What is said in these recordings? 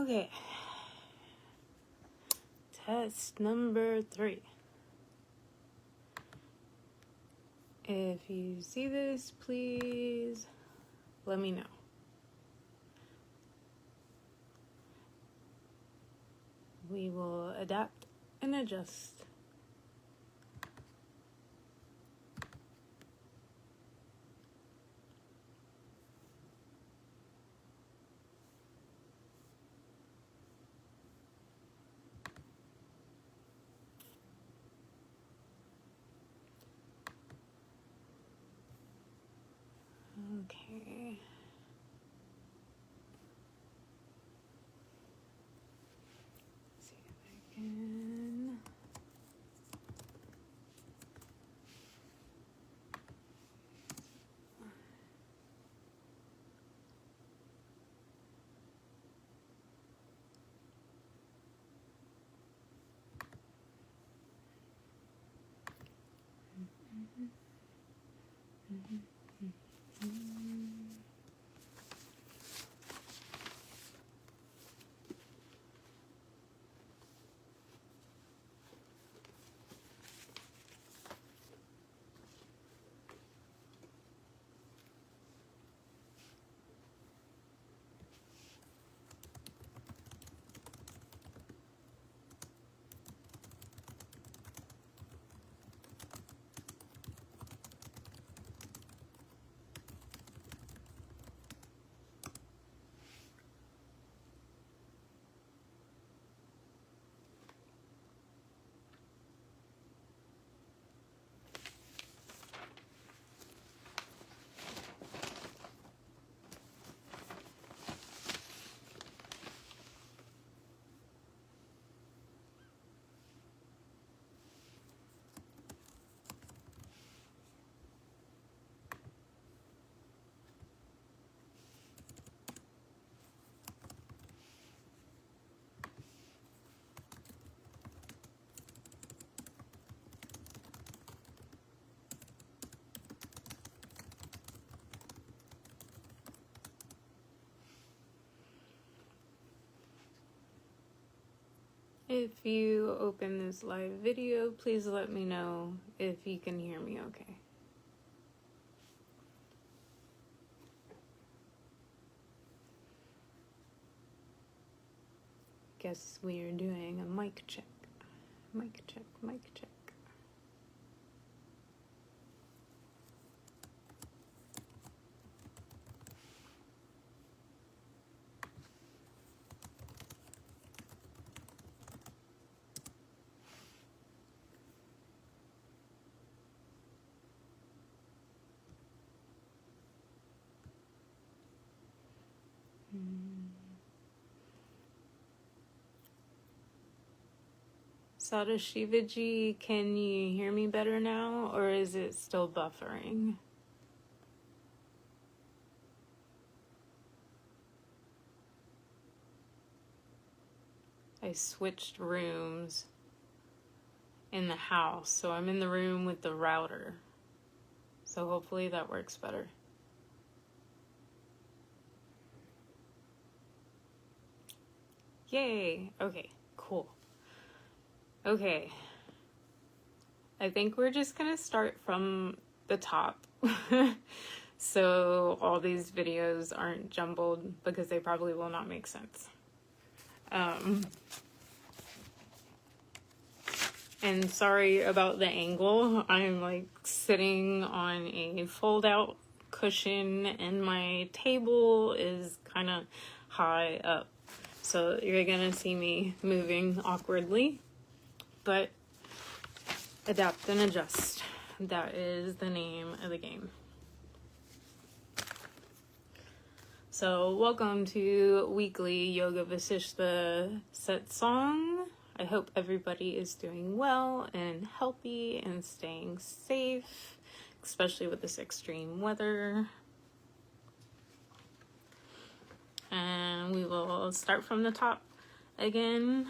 Okay. Test number 3. If you see this, please let me know. We will adapt and adjust. Okay. Let's see if I can. If you open this live video, please let me know if you can hear me okay. Guess we are doing a mic check. Mic check, mic check. Sadashivaji, can you hear me better now, or is it still buffering? I switched rooms in the house, so I'm in the room with the router. So hopefully that works better. Yay! Okay, cool. Okay. I think we're just gonna start from the top. So all these videos aren't jumbled because they probably will not make sense. And sorry about the angle. I'm like sitting on a fold out cushion and my table is kind of high up. So you're gonna see me moving awkwardly, but adapt and adjust. That is the name of the game. So welcome to weekly Yoga Vasistha Satsang. I hope everybody is doing well and healthy and staying safe, especially with this extreme weather. And we will start from the top again.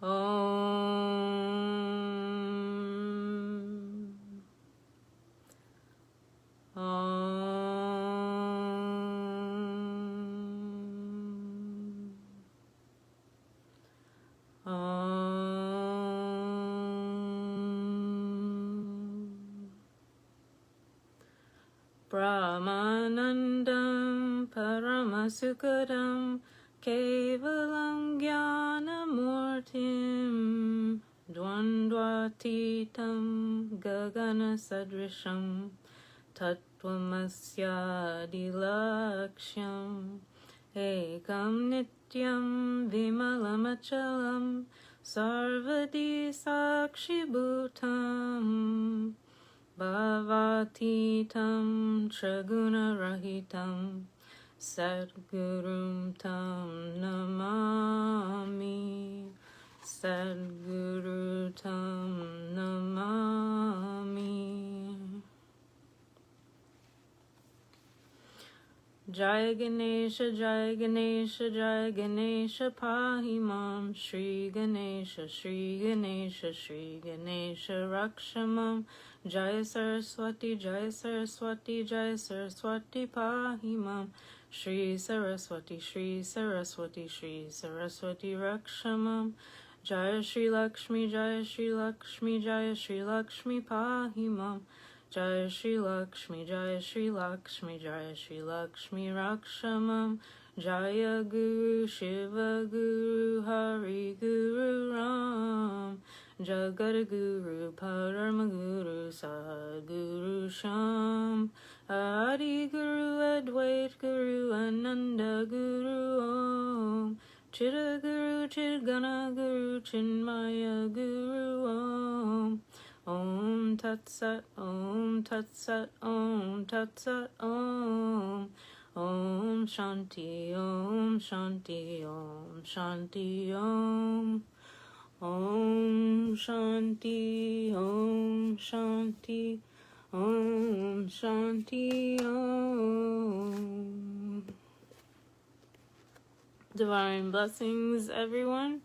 Om. Om. Brahmanandam Paramasukadam Kevalam Jnanamurtim Dvandvatitam Gagana Sadrisham Tattvamasya Dilaksham Ekam Nityam Vimalamachalam Sarvadi Sakshibhutam Bhavatitam Traguna-rahitam Sadgurum tam namami Sadguru tam namami. Jai Ganesha, Jai Ganesha, Jai Ganesha, Pahimam, Shri Ganesha, Shri Ganesha, Shri Ganesha, Rakshamam, Jai Saraswati, Jai Saraswati, Jai Saraswati, Pahimam, Shri Saraswati, Shri Saraswati, Shri Saraswati, Rakshamam, Jai Shri Lakshmi, Jai Shri Lakshmi, Jai Shri Lakshmi, Pahimam, Jai Shri Lakshmi, Jai Shri Lakshmi, Jai Shri Lakshmi, Rakshamam, Jaya Guru, Shiva Guru, Hari Guru, Ram, Jagadguru, Paramaguru, Sadguru, Sham, Adi Guru, Advait Guru, Ananda Guru, Om, Chitta Guru, Chidgana Guru, Chinmaya Guru, Om. Om Tat Sat, Om Tat Sat, Om Tat Sat, Om. Om Shanti, Om Shanti, Om Shanti, Om. Om Shanti, Om Shanti, Om Shanti, Om. Divine blessings, everyone.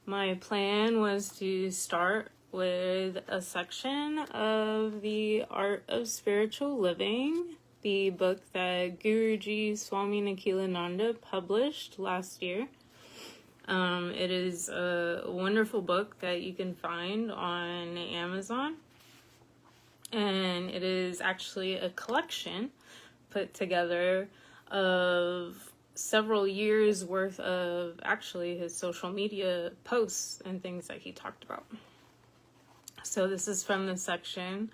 My plan was to start with a section of the Art of Spiritual Living, the book that Guruji Swami Nikhilananda published last year. It is a wonderful book that you can find on Amazon, and it is actually a collection put together of several years worth of actually his social media posts and things that he talked about. So this is from the section,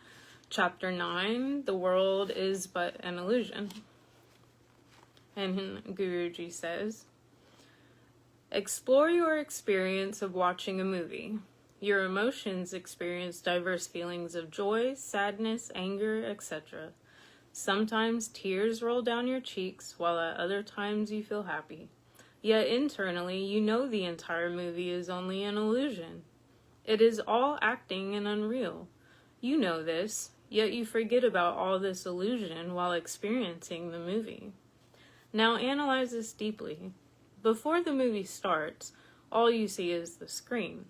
Chapter 9, The World is But an Illusion. And Guruji says, explore your experience of watching a movie. Your emotions experience diverse feelings of joy, sadness, anger, etc. Sometimes tears roll down your cheeks, while at other times you feel happy. Yet internally, you know the entire movie is only an illusion. It is all acting and unreal. You know this, yet you forget about all this illusion while experiencing the movie. Now analyze this deeply. Before the movie starts, all you see is the screen.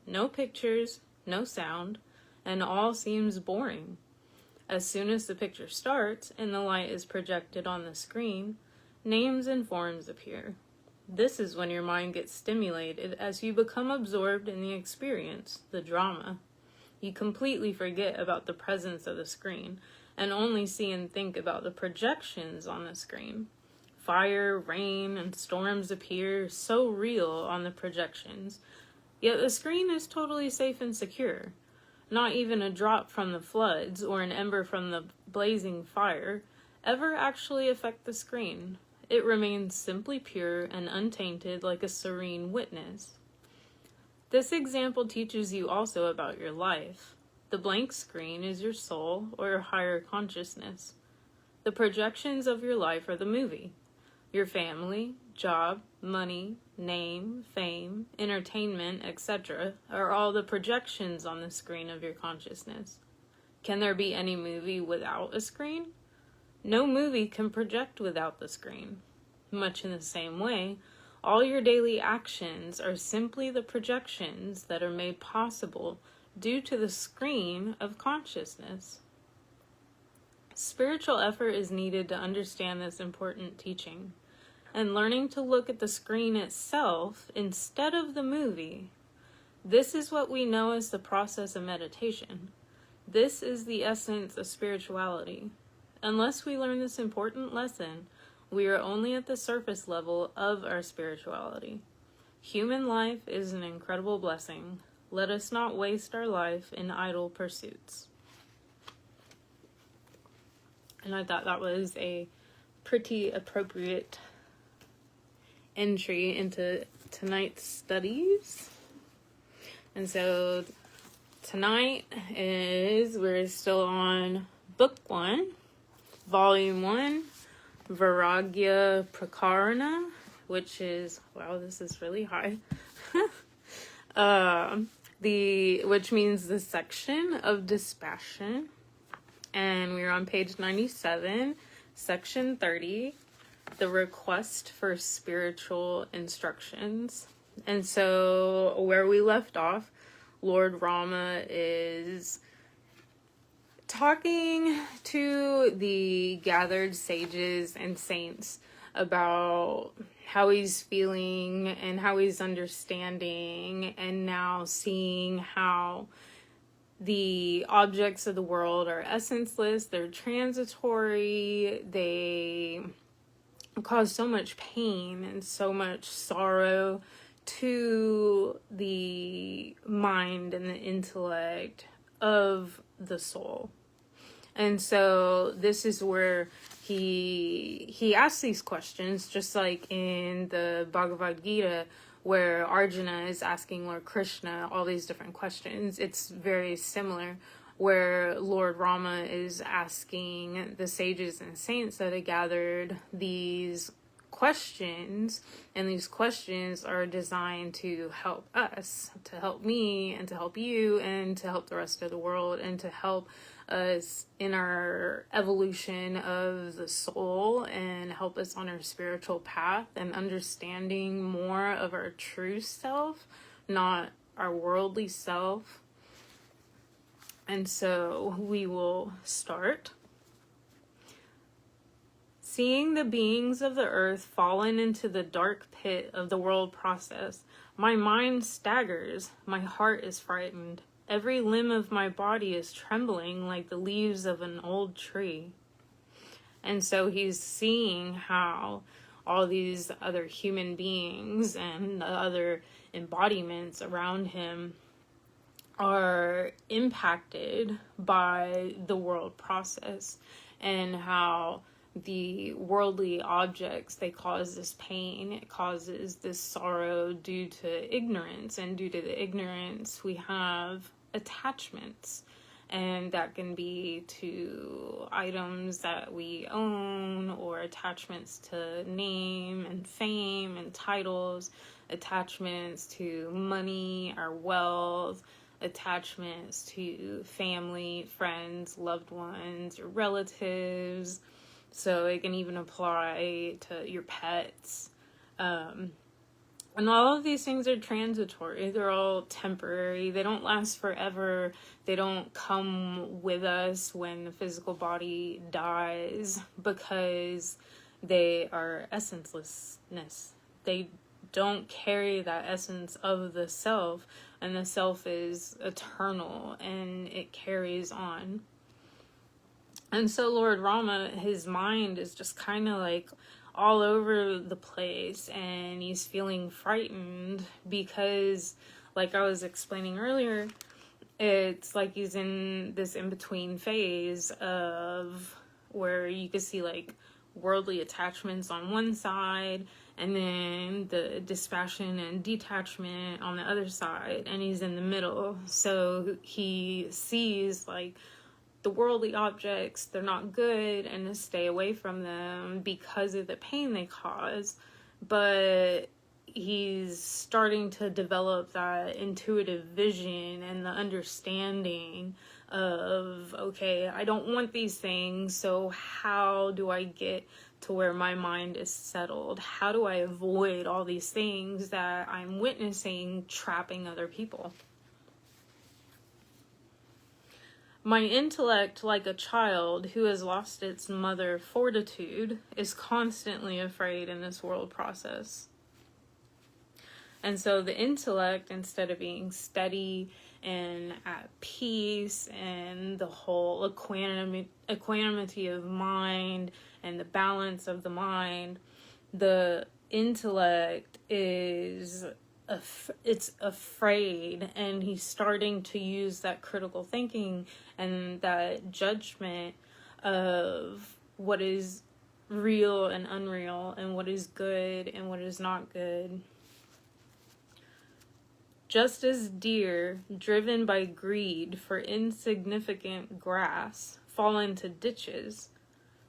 No pictures, no sound, and all seems boring. As soon as the picture starts and the light is projected on the screen, names and forms appear. This is when your mind gets stimulated as you become absorbed in the experience, the drama. You completely forget about the presence of the screen and only see and think about the projections on the screen. Fire, rain, and storms appear so real on the projections, yet the screen is totally safe and secure. Not even a drop from the floods or an ember from the blazing fire ever actually affect the screen. It remains simply pure and untainted like a serene witness. This example teaches you also about your life. The blank screen is your soul or your higher consciousness. The projections of your life are the movie. Your family, job, money, name, fame, entertainment, etc. are all the projections on the screen of your consciousness. Can there be any movie without a screen? No movie can project without the screen. Much in the same way, all your daily actions are simply the projections that are made possible due to the screen of consciousness. Spiritual effort is needed to understand this important teaching. and learning to look at the screen itself instead of the movie. This is what we know as the process of meditation. This is the essence of spirituality. Unless we learn this important lesson, we are only at the surface level of our spirituality. Human life is an incredible blessing. Let us not waste our life in idle pursuits. And I thought that was a pretty appropriate entry into tonight's studies. And so tonight we're still on book 1, volume 1, Vairagya Prakarana, which is, wow, this is really high. Which means the section of dispassion. And we're on page 97, section 30, the request for spiritual instructions. And so where we left off, Lord Rama is talking to the gathered sages and saints about how he's feeling and how he's understanding, and now seeing how the objects of the world are essenceless, they're transitory, they cause so much pain and so much sorrow to the mind and the intellect of the soul. And so this is where he asks these questions, just like in the Bhagavad Gita, where Arjuna is asking Lord Krishna all these different questions. It's very similar, where Lord Rama is asking the sages and saints that have gathered these questions, and these questions are designed to help us, to help me, and to help you, and to help the rest of the world, and to help us in our evolution of the soul, and help us on our spiritual path, and understanding more of our true self, not our worldly self. And so we will start. Seeing the beings of the earth fallen into the dark pit of the world process, my mind staggers, my heart is frightened. Every limb of my body is trembling like the leaves of an old tree. And so he's seeing how all these other human beings and the other embodiments around him are impacted by the world process, and how the worldly objects, they cause this pain, it causes this sorrow due to ignorance, and due to the ignorance we have attachments, and that can be to items that we own, or attachments to name and fame and titles, attachments to money or wealth, attachments to family, friends, loved ones, or relatives. So it can even apply to your pets. And all of these things are transitory. They're all temporary. They don't last forever. They don't come with us when the physical body dies, because they are essencelessness. They don't carry that essence of the self, and the self is eternal, and it carries on. And so Lord Rama, his mind is just kind of like all over the place, and he's feeling frightened because, like I was explaining earlier, it's like he's in this in-between phase of where you could see like worldly attachments on one side, and then the dispassion and detachment on the other side, and he's in the middle. So he sees like the worldly objects, they're not good, and to stay away from them because of the pain they cause. But he's starting to develop that intuitive vision and the understanding of, okay, I don't want these things, so how do I get to where my mind is settled? How do I avoid all these things that I'm witnessing trapping other people? My intellect, like a child who has lost its mother fortitude, is constantly afraid in this world process. And so the intellect, instead of being steady and at peace and the whole equanimity of mind and the balance of the mind, the intellect is it's afraid, and he's starting to use that critical thinking and that judgment of what is real and unreal and what is good and what is not good. Just as deer, driven by greed for insignificant grass, fall into ditches,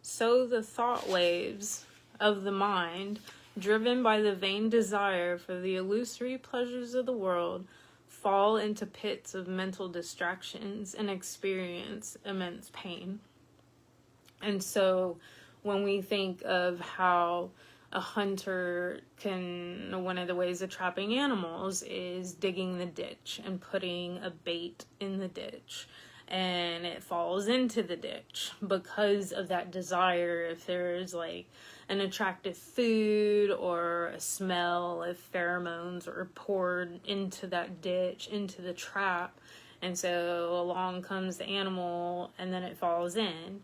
so the thought waves of the mind, driven by the vain desire for the illusory pleasures of the world, fall into pits of mental distractions and experience immense pain. And so when we think of how a hunter one of the ways of trapping animals is digging the ditch and putting a bait in the ditch, and it falls into the ditch because of that desire. If there's like an attractive food or a smell, if pheromones are poured into that ditch, into the trap, and so along comes the animal and then it falls in.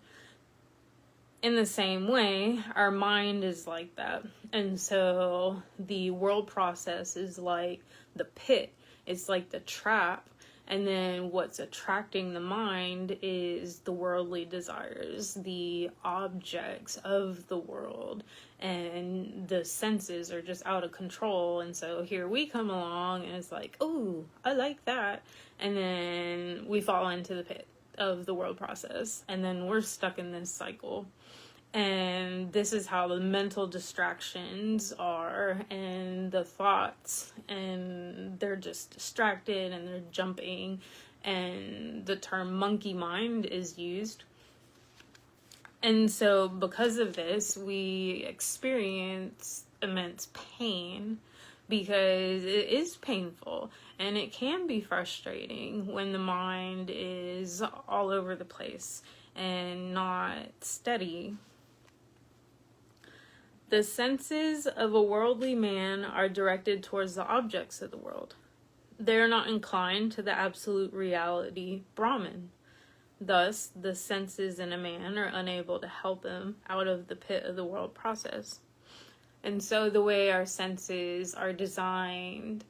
In the same way, our mind is like that. And so the world process is like the pit. It's like the trap. And then what's attracting the mind is the worldly desires, the objects of the world. And the senses are just out of control. And so here we come along and it's like, oh, I like that. And then we fall into the pit of the world process. And then we're stuck in this cycle. And this is how the mental distractions are, and the thoughts, and they're just distracted and they're jumping, and the term monkey mind is used. And so because of this, we experience immense pain, because it is painful and it can be frustrating when the mind is all over the place and not steady. The senses of a worldly man are directed towards the objects of the world. They are not inclined to the absolute reality, Brahman. Thus, the senses in a man are unable to help him out of the pit of the world process. And so the way our senses are designed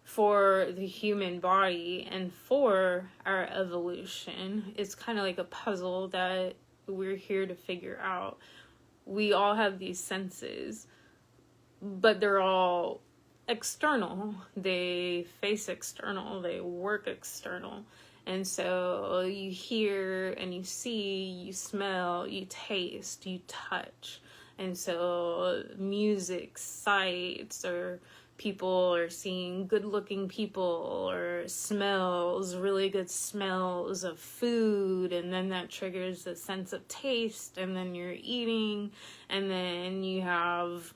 for the human body and for our evolution, it's kind of like a puzzle that we're here to figure out. We all have these senses, but they're all external. They face external, they work external. And so you hear and you see, you smell, you taste, you touch. And so music, sights, or people are seeing good-looking people, or smells, really good smells of food, and then that triggers a sense of taste, and then you're eating, and then you have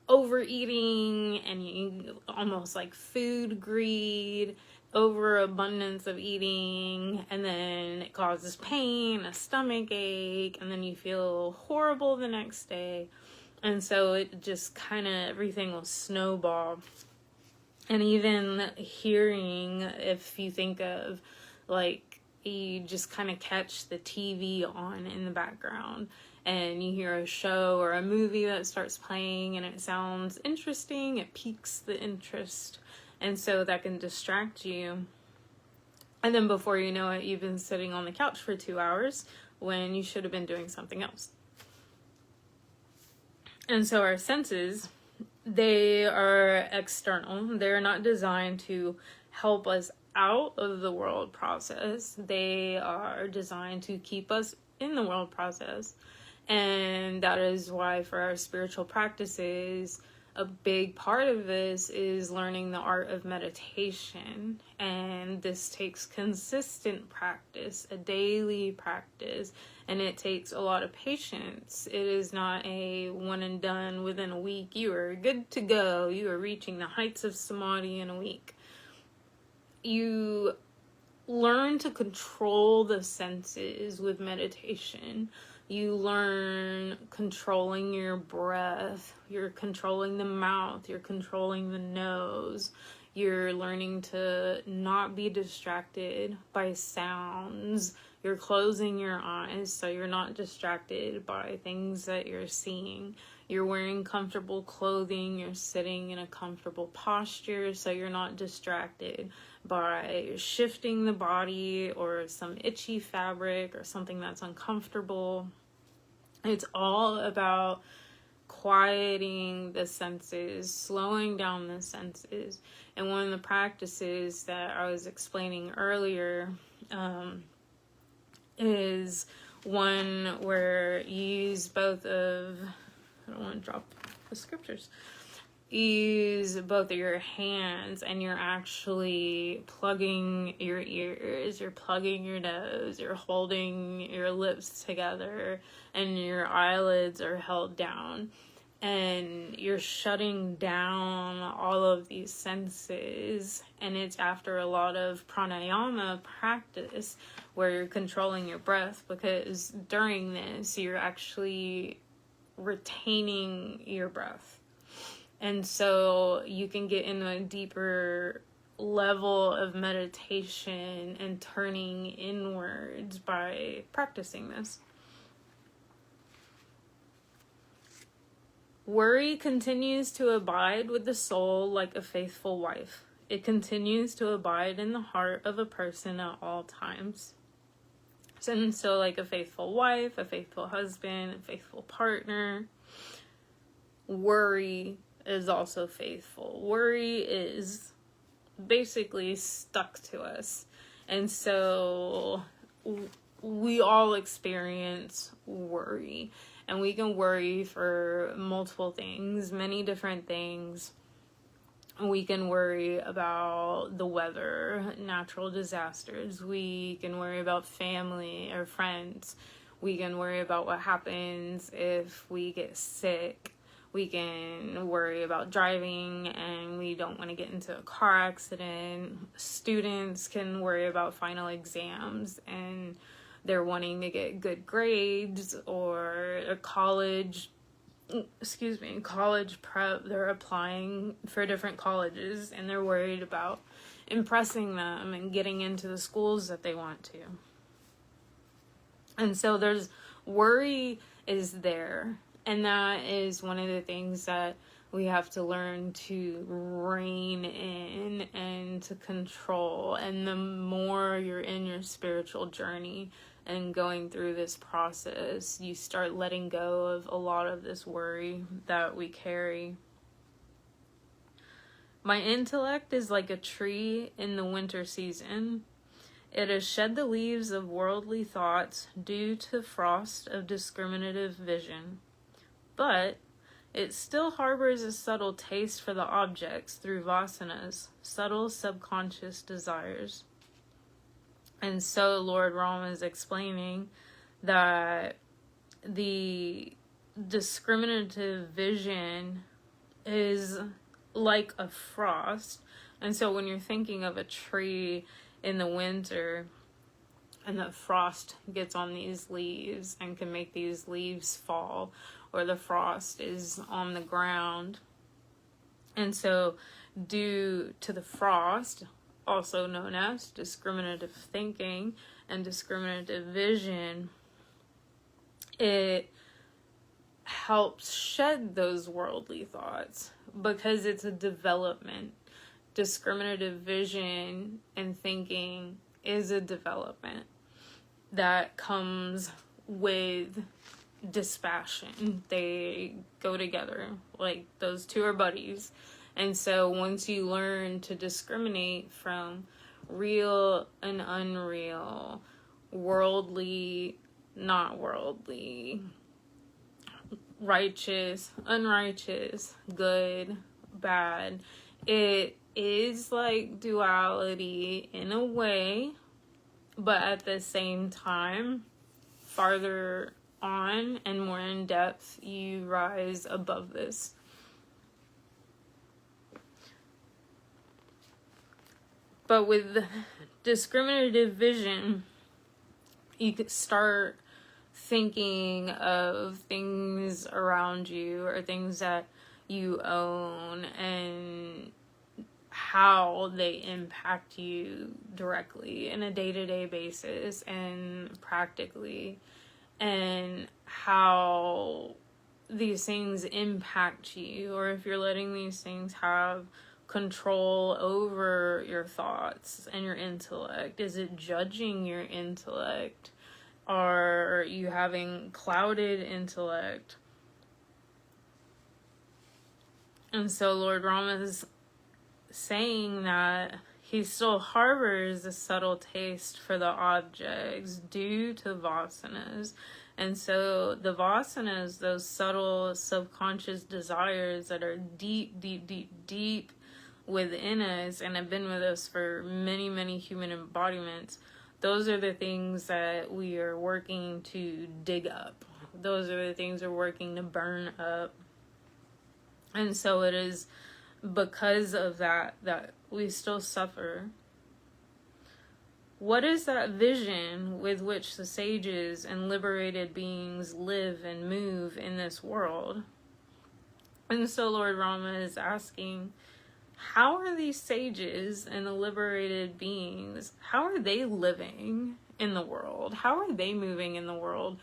overeating, and you almost like food greed, overabundance of eating, and then it causes pain, a stomach ache, and then you feel horrible the next day. And so it just kind of, everything will snowball. And even hearing, if you think of, like, you just kind of catch the TV on in the background, and you hear a show or a movie that starts playing, and it sounds interesting, it piques the interest. And so that can distract you. And then before you know it, you've been sitting on the couch for 2 hours when you should have been doing something else. And so our senses, they are external. They're not designed to help us out of the world process. They are designed to keep us in the world process. And that is why for our spiritual practices, a big part of this is learning the art of meditation. And this takes consistent practice, a daily practice, and it takes a lot of patience. It is not a one and done within a week. You are good to go. You are reaching the heights of samadhi in a week. You learn to control the senses with meditation. You learn controlling your breath. You're controlling the mouth. You're controlling the nose. You're learning to not be distracted by sounds. You're closing your eyes so you're not distracted by things that you're seeing. You're wearing comfortable clothing. You're sitting in a comfortable posture so you're not distracted by shifting the body or some itchy fabric or something that's uncomfortable. It's all about quieting the senses, slowing down the senses. And one of the practices that I was explaining earlier is one where you use both of, I don't want to drop the scriptures, use both of your hands and you're actually plugging your ears, you're plugging your nose, you're holding your lips together and your eyelids are held down. And you're shutting down all of these senses. And it's after a lot of pranayama practice where you're controlling your breath, because during this, you're actually retaining your breath. And so you can get into a deeper level of meditation and turning inwards by practicing this. Worry continues to abide with the soul like a faithful wife. It continues to abide in the heart of a person at all times. And so like a faithful wife, a faithful husband, a faithful partner, worry is also faithful. Worry is basically stuck to us. And so we all experience worry. And we can worry for multiple things, many different things. We can worry about the weather, natural disasters. We can worry about family or friends. We can worry about what happens if we get sick. We can worry about driving and we don't want to get into a car accident. Students can worry about final exams and they're wanting to get good grades, or a college prep, they're applying for different colleges and they're worried about impressing them and getting into the schools that they want to. And so there's worry is there, and that is one of the things that we have to learn to rein in and to control. And the more you're in your spiritual journey and going through this process, you start letting go of a lot of this worry that we carry. My intellect is like a tree in the winter season. It has shed the leaves of worldly thoughts due to frost of discriminative vision. But it still harbors a subtle taste for the objects through vasanas, subtle subconscious desires. And so Lord Rama is explaining that the discriminative vision is like a frost. And so when you're thinking of a tree in the winter and the frost gets on these leaves and can make these leaves fall, or the frost is on the ground. And so due to the frost, also known as discriminative thinking and discriminative vision, it helps shed those worldly thoughts because it's a development. Discriminative vision and thinking is a development that comes with dispassion. They go together, like those two are buddies. And so once you learn to discriminate from real and unreal, worldly, not worldly, righteous, unrighteous, good, bad, it is like duality in a way, but at the same time, farther on and more in depth, you rise above this. But with discriminative vision, you could start thinking of things around you or things that you own and how they impact you directly in a day-to-day basis and practically, and how these things impact you, or if you're letting these things have control over your thoughts and your intellect. Is it judging your intellect? Are you having clouded intellect? And so Lord Rama is saying that he still harbors a subtle taste for the objects due to vasanas. And so the vasanas, those subtle subconscious desires that are deep, deep, deep, deep within us and have been with us for many, many human embodiments, those are the things that we are working to dig up. Those are the things we're working to burn up. And so it is because of that we still suffer. What is that vision with which the sages and liberated beings live and move in this world? And so Lord Rama is asking, how are these sages and the liberated beings, how are they living in the world? How are they moving in the world?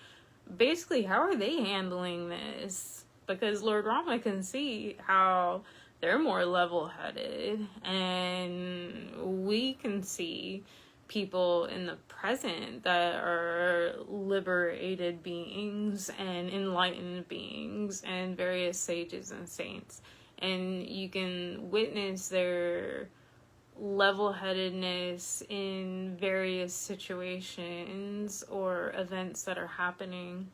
Basically, how are they handling this? Because Lord Rama can see how they're more level-headed, and we can see people in the present that are liberated beings and enlightened beings and various sages and saints. And you can witness their level-headedness in various situations or events that are happening.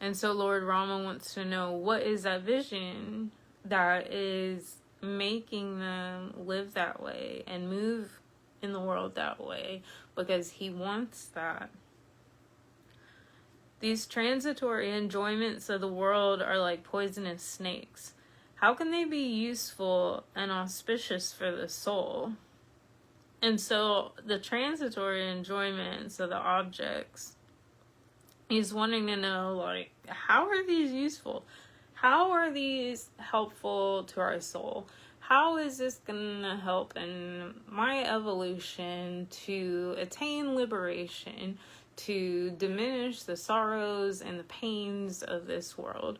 And so Lord Rama wants to know, what is that vision that is making them live that way and move in the world that way? Because he wants that. These transitory enjoyments of the world are like poisonous snakes. How can they be useful and auspicious for the soul? And so the transitory enjoyments of the objects, he's wanting to know, like, how are these useful? How are these helpful to our soul? How is this going to help in my evolution to attain liberation, to diminish the sorrows and the pains of this world?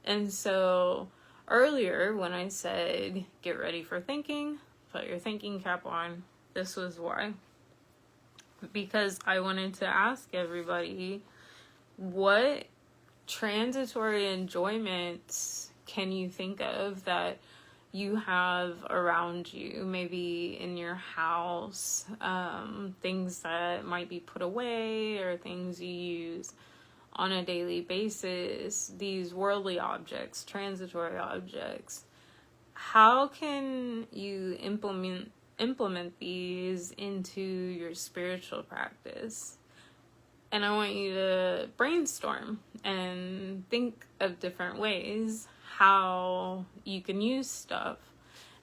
And so earlier when I said, get ready for thinking, put your thinking cap on, this was why. Because I wanted to ask everybody, what transitory enjoyments can you think of that you have around you, maybe in your house, things that might be put away or things you use on a daily basis, these worldly objects, transitory objects? How can you implement these into your spiritual practice? And I want you to brainstorm and think of different ways how you can use stuff.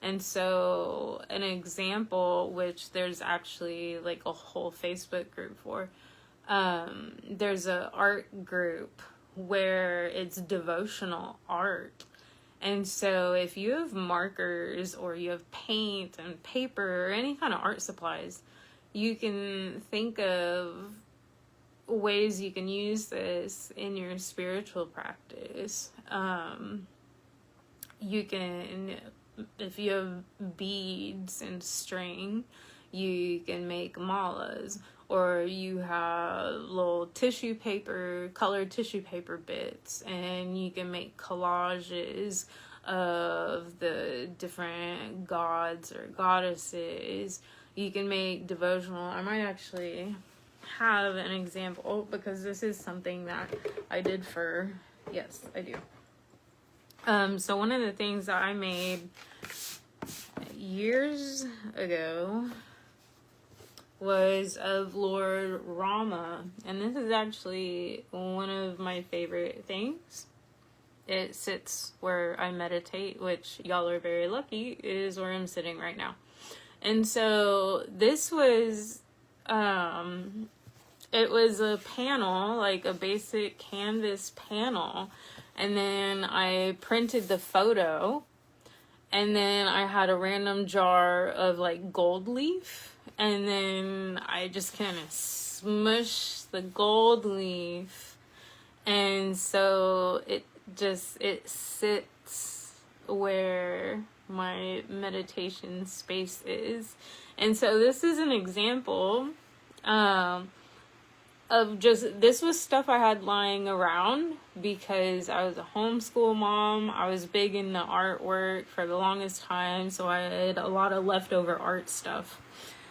And so an example, which there's actually like a whole Facebook group for, there's an art group where it's devotional art. And so if you have markers or you have paint and paper or any kind of art supplies, you can think of ways you can use this in your spiritual practice. You can, if you have beads and string, you can make malas, or you have little tissue paper, colored tissue paper bits, and you can make collages of the different gods or goddesses. You can make devotional. I might actually have an example, because this is something that I did for, yes, I do. So one of the things that I made years ago was of Lord Rama, and this is actually one of my favorite things. It sits where I meditate, which y'all are very lucky is where I'm sitting right now. And so this was, it was a panel, like a basic canvas panel. And then I printed the photo. And then I had a random jar of like gold leaf. And then I just kind of smushed the gold leaf. And so it sits where my meditation space is. And so this is an example of just, this was stuff I had lying around because I was a homeschool mom. I was big into artwork for the longest time, so I had a lot of leftover art stuff.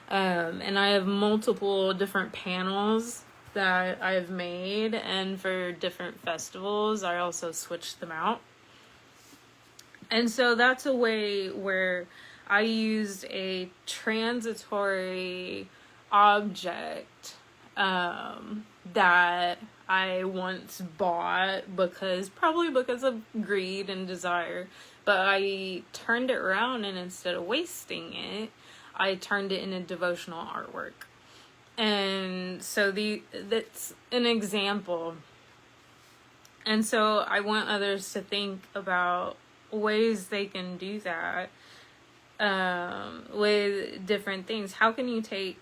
And I have multiple different panels that I've made, and for different festivals I also switched them out. And so that's a way where I used a transitory object that I once bought probably because of greed and desire, but I turned it around, and instead of wasting it, I turned it into devotional artwork. And so that's an example. And so I want others to think about ways they can do that with different things. How can you take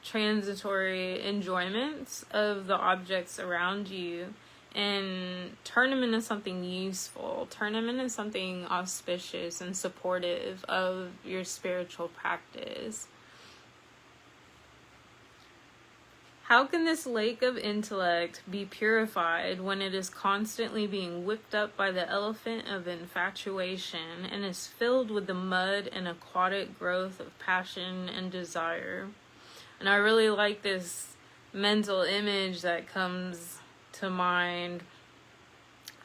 transitory enjoyments of the objects around you and turn them into something useful, turn them into something auspicious and supportive of your spiritual practice? How can this lake of intellect be purified when it is constantly being whipped up by the elephant of infatuation and is filled with the mud and aquatic growth of passion and desire? And I really like this mental image that comes to mind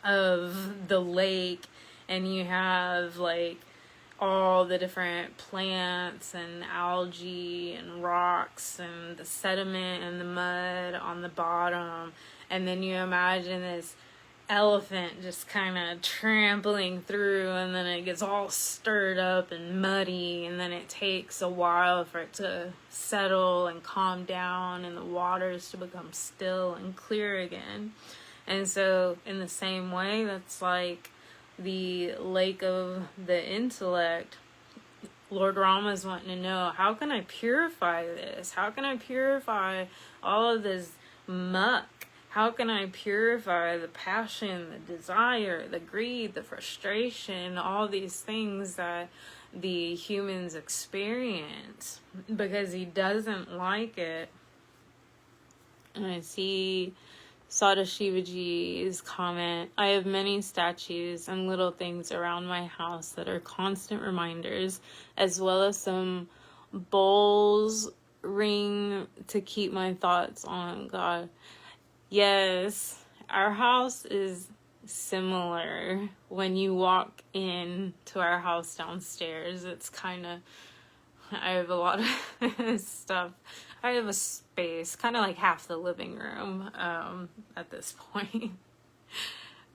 of the lake, and you have like all the different plants and algae and rocks and the sediment and the mud on the bottom, and then you imagine this elephant just kind of trampling through, and then it gets all stirred up and muddy, and then it takes a while for it to settle and calm down and the waters to become still and clear again. And so in the same way, that's like the lake of the intellect. Lord Rama's wanting to know, how can I purify this? How can I purify all of this muck? How can I purify the passion, the desire, the greed, the frustration, all these things that the humans experience? Because he doesn't like it. And I see Sadashivaji's comment, I have many statues and little things around my house that are constant reminders, as well as some bowls ring to keep my thoughts on God. Yes, our house is similar. When you walk in to our house downstairs, it's kind of, I have a lot of stuff. I have a space, kind of like half the living room at this point.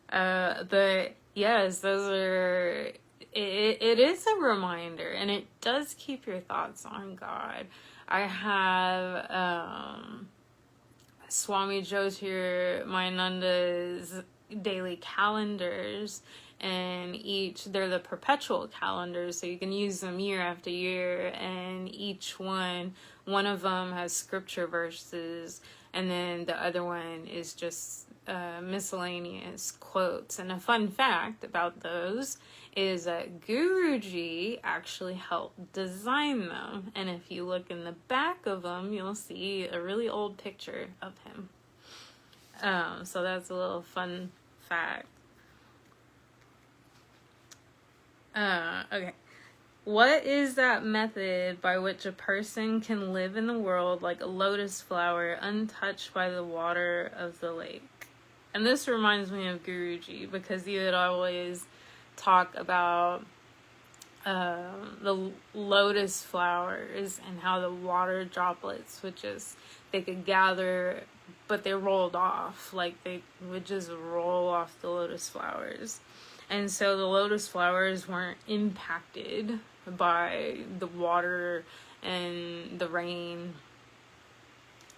But yes, those are, it is a reminder, and it does keep your thoughts on God. I have Swami Jyotir Mayananda's daily calendars, and they're the perpetual calendars, so you can use them year after year, and each one of them has scripture verses, and then the other one is just miscellaneous quotes. And a fun fact about those is that Guruji actually helped design them, and if you look in the back of them, you'll see a really old picture of him. So that's a little fun fact. Okay. What is that method by which a person can live in the world like a lotus flower, untouched by the water of the lake? And this reminds me of Guruji, because he would always talk about the lotus flowers and how the water droplets they could gather, but they rolled off, like they would just roll off the lotus flowers. And so the lotus flowers weren't impacted by the water and the rain.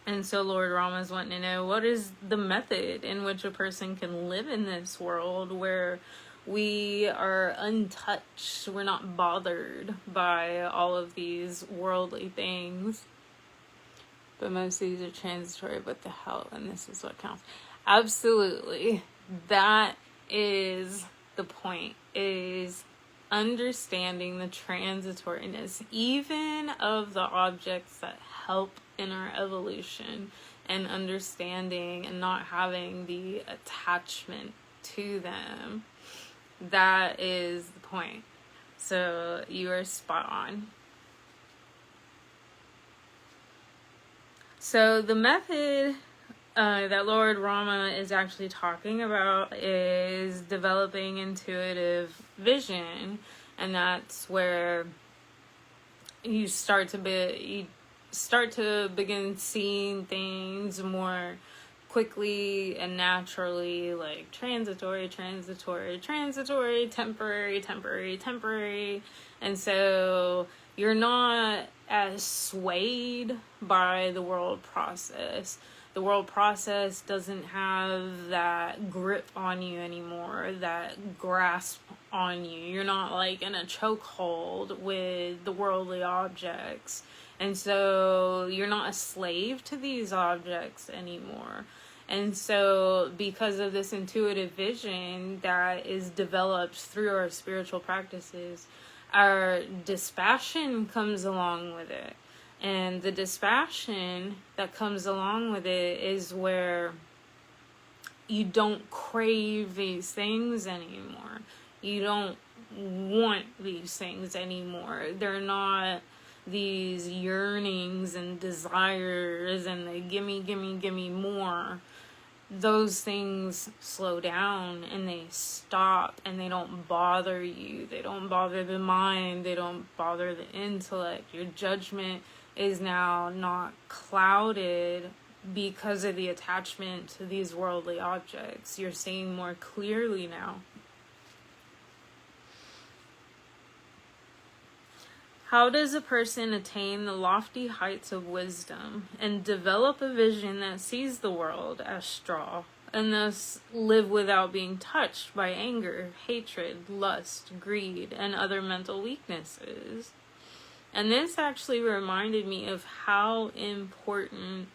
And so Lord Rama's wanting to know, what is the method in which a person can live in this world where we are untouched, we're not bothered by all of these worldly things. But most of these are transitory, but the hell, and this is what counts. Absolutely. That is the point, is understanding the transitoriness, even of the objects that help in our evolution, and understanding and not having the attachment to them. That is the point. So you are spot on. So the method that Lord Rama is actually talking about is developing intuitive vision, and that's where you start to begin seeing things more quickly and naturally, like transitory, temporary. And so you're not as swayed by the world process. The world process doesn't have that grip on you anymore, that grasp on you. You're not like in a chokehold with the worldly objects. And so you're not a slave to these objects anymore. And so because of this intuitive vision that is developed through our spiritual practices, our dispassion comes along with it. And the dispassion that comes along with it is where you don't crave these things anymore. You don't want these things anymore. They're not these yearnings and desires and the gimme more. Those things slow down and they stop, and they don't bother you. They don't bother the mind. They don't bother the intellect. Your judgment is now not clouded because of the attachment to these worldly objects. You're seeing more clearly now. How does a person attain the lofty heights of wisdom and develop a vision that sees the world as straw, and thus live without being touched by anger, hatred, lust, greed, and other mental weaknesses? And this actually reminded me of how important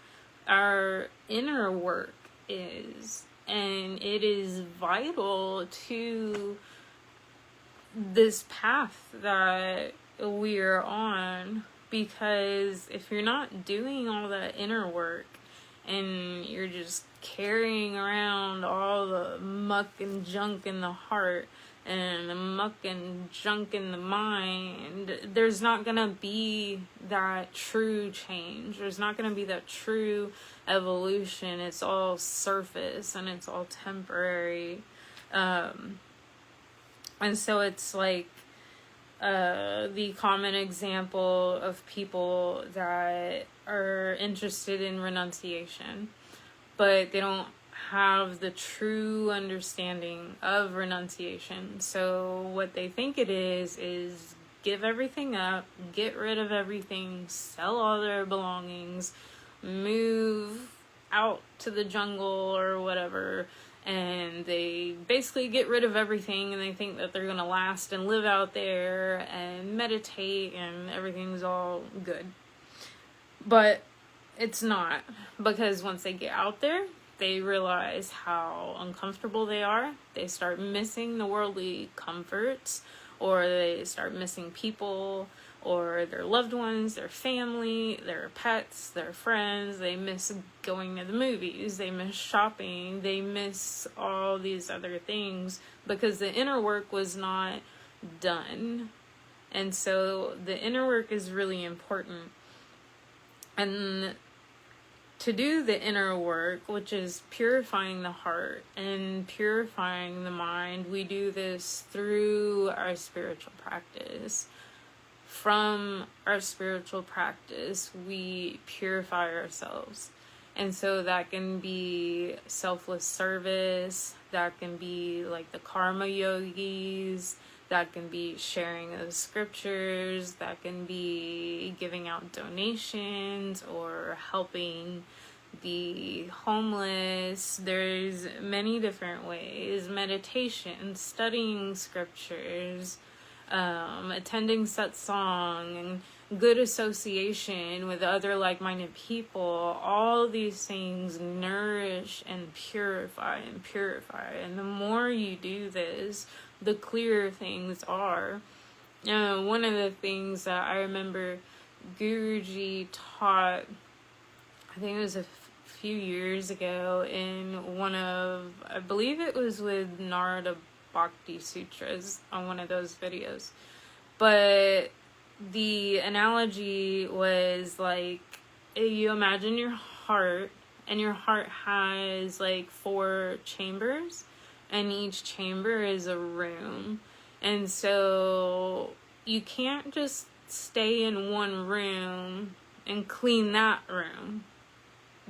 our inner work is. And it is vital to this path that we are on, because if you're not doing all that inner work and you're just carrying around all the muck and junk in the heart and the muck and junk in the mind, there's not gonna be that true change. There's not gonna be that true evolution. It's all surface and it's all temporary. And so it's like the common example of people that are interested in renunciation, but they don't have the true understanding of renunciation. So what they think it is give everything up, get rid of everything, sell all their belongings, move out to the jungle or whatever, and they basically get rid of everything, and they think that they're going to last and live out there and meditate and everything's all good. But it's not, because once they get out there, they realize how uncomfortable they are. They start missing the worldly comforts, or they start missing people, or their loved ones, their family, their pets, their friends. They miss going to the movies, they miss shopping, they miss all these other things because the inner work was not done. And so the inner work is really important. And to do the inner work, which is purifying the heart and purifying the mind, we do this through our spiritual practice. From our spiritual practice, we purify ourselves. And so that can be selfless service, that can be like the karma yogis, that can be sharing of scriptures, that can be giving out donations or helping the homeless. There's many different ways. Meditation, studying scriptures, attending satsang, and good association with other like-minded people. All these things nourish and purify. And the more you do this, the clearer things are. One of the things that I remember Guruji taught, I think it was a few years ago, in one of, I believe it was with Narada Bhakti Sutras, on one of those videos. But the analogy was like, you imagine your heart, and your heart has like 4 chambers, and each chamber is a room. And so you can't just stay in one room and clean that room,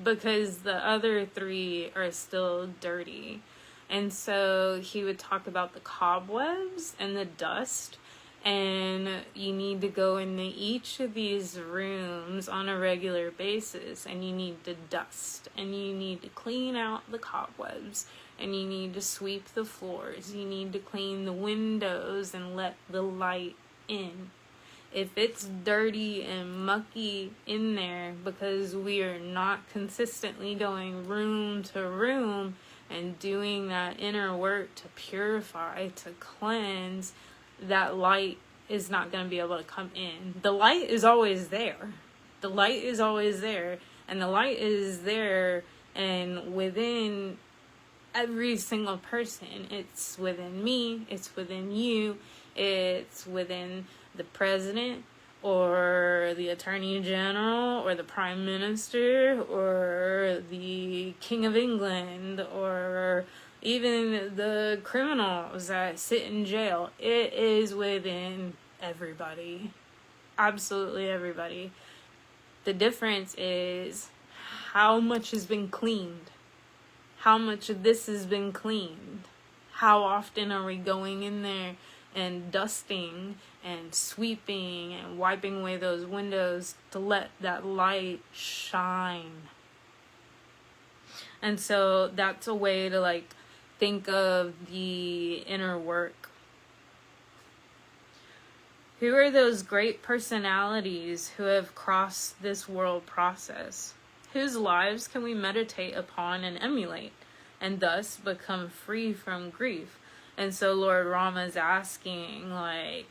because the other 3 are still dirty. And so he would talk about the cobwebs and the dust, and you need to go into each of these rooms on a regular basis, and you need to dust, and you need to clean out the cobwebs, and you need to sweep the floors, you need to clean the windows and let the light in. If it's dirty and mucky in there because we are not consistently going room to room and doing that inner work to purify, to cleanse, that light is not going to be able to come in. The light is always there. The light is always there. And the light is there and within every single person. It's within me. It's within you. It's within the president or the attorney general or the prime minister or the king of England or even the criminals that sit in jail. It is within everybody. Absolutely everybody. The difference is how much has been cleaned. How much of this has been cleaned. How often are we going in there and dusting and sweeping and wiping away those windows to let that light shine? And so that's a way to like think of the inner work. Who are those great personalities who have crossed this world process? Whose lives can we meditate upon and emulate, and thus become free from grief? And so Lord Rama is asking, like,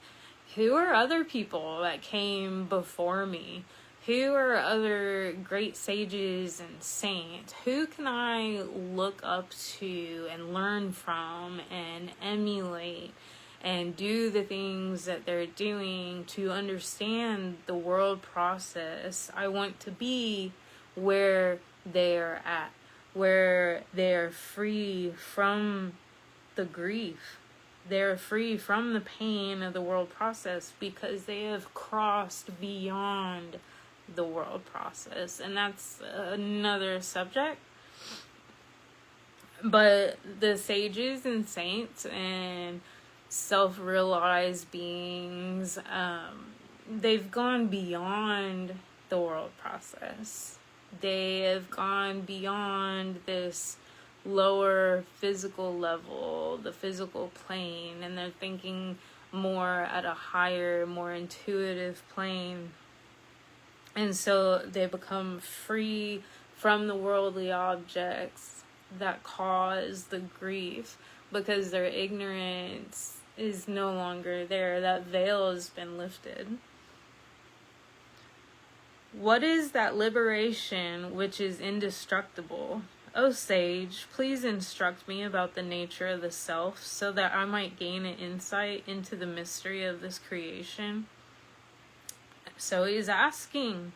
who are other people that came before me? Who are other great sages and saints? Who can I look up to and learn from and emulate and do the things that they're doing to understand the world process? I want to be where they're at, where they're free from the grief. They're free from the pain of the world process because they have crossed beyond the world process. And that's another subject. But the sages and saints and self-realized beings, they've gone beyond the world process. They have gone beyond this lower physical level, the physical plane, and they're thinking more at a higher, more intuitive plane. And so they become free from the worldly objects that cause the grief because their ignorance is no longer there. That veil has been lifted. What is that liberation which is indestructible? O sage, please instruct me about the nature of the self so that I might gain an insight into the mystery of this creation. So he's asking,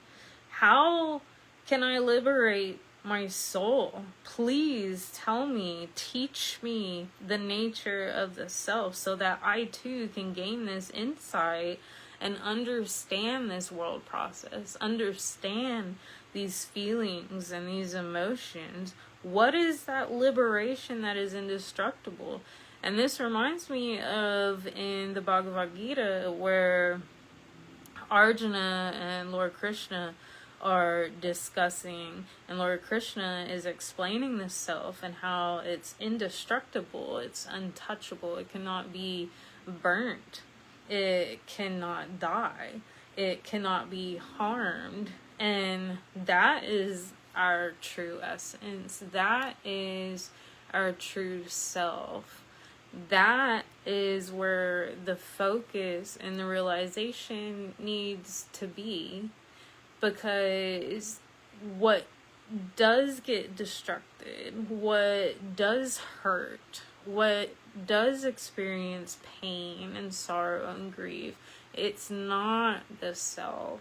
how can I liberate my soul? Please tell me, teach me the nature of the self so that I too can gain this insight and understand this world process, understand these feelings and these emotions. What is that liberation that is indestructible? And this reminds me of in the Bhagavad Gita, where Arjuna and Lord Krishna are discussing, and Lord Krishna is explaining the self and how it's indestructible, it's untouchable, it cannot be burnt, it cannot die, it cannot be harmed. And that is our true essence. That is our true self. That is where the focus and the realization needs to be, because what does get destructed, what does hurt, what does experience pain and sorrow and grief, it's not the self,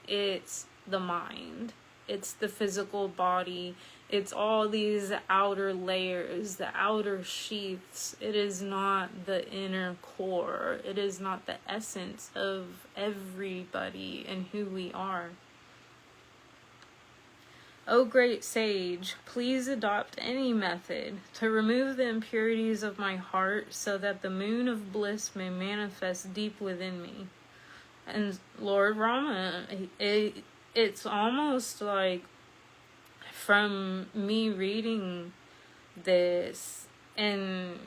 it's the mind, it's the physical body, it's all these outer layers, the outer sheaths. It is not the inner core. It is not the essence of everybody and who we are. O great sage, please adopt any method to remove the impurities of my heart so that the moon of bliss may manifest deep within me. And Lord Rama, it's almost like, from me reading this, and